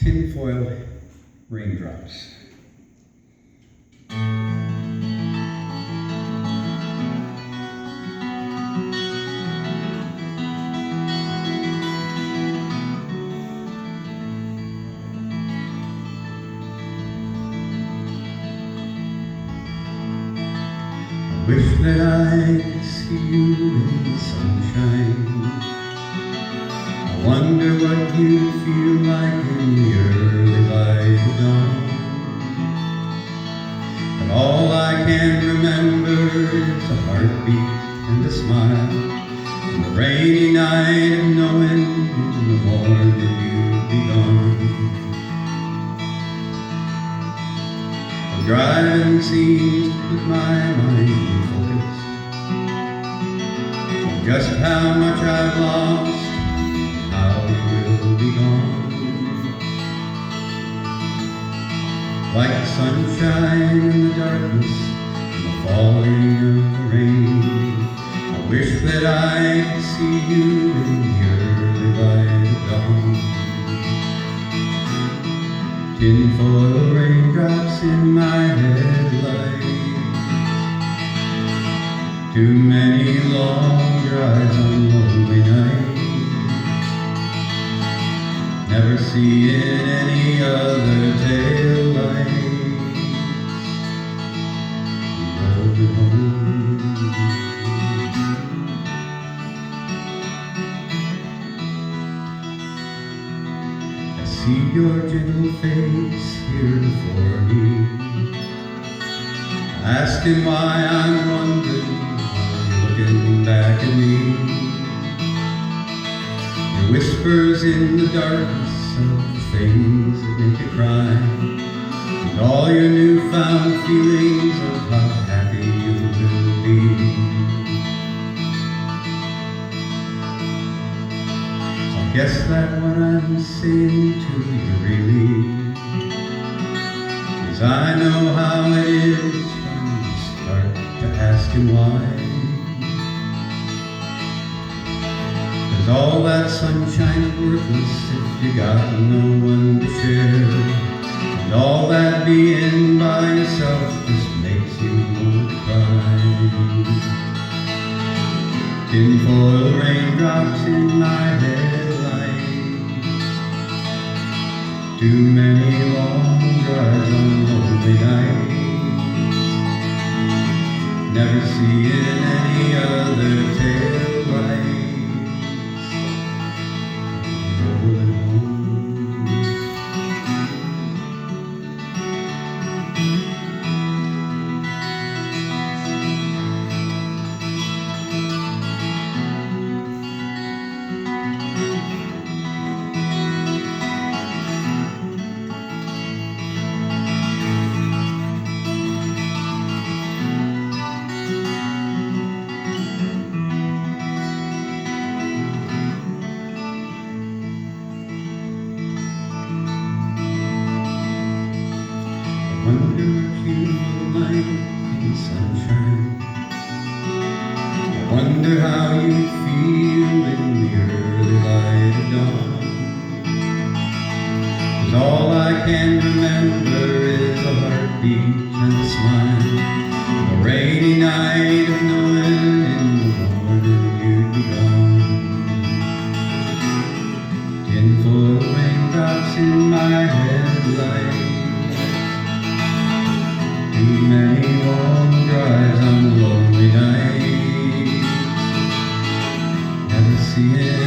Tinfoil Raindrops. Wish that I could see you in the sunshine. I wonder what you'd feel like in the early light of dawn. But all I can remember is a heartbeat and a smile, and the rainy night of knowing in the morning you'd be gone. Driving seems to put my mind in focus on just how much I've lost, how you will be gone. Like the sunshine in the darkness and the falling of the rain, I wish that I could see you in the early light of dawn. Tinfoil raindrops in my headlights, too many long drives on lonely nights, never seeing any other taillights, rolling home. See your gentle face here before me, asking why I'm wondering why you're looking back at me. Your whispers in the darkness of the things that make you cry, and all your newfound feelings of how happy you will be. Guess that what I'm saying to you really is I know how it is when you start to asking why. 'Cause all that sunshine's worthless if you got no one to share, and all that being by yourself just makes you want to cry. Tinfoil raindrops in my head, too many long drives on lonely nights, never seeing any other taillights, rolling home. I wonder what you will like in the sunshine. I wonder how you feel in the early light of dawn. 'Cause all I can remember is a heartbeat and a smile, and a rainy night of knowing in the morning you'd be gone. Tinfoil raindrops in my headlights, too many long drives on lonely nights, never seeing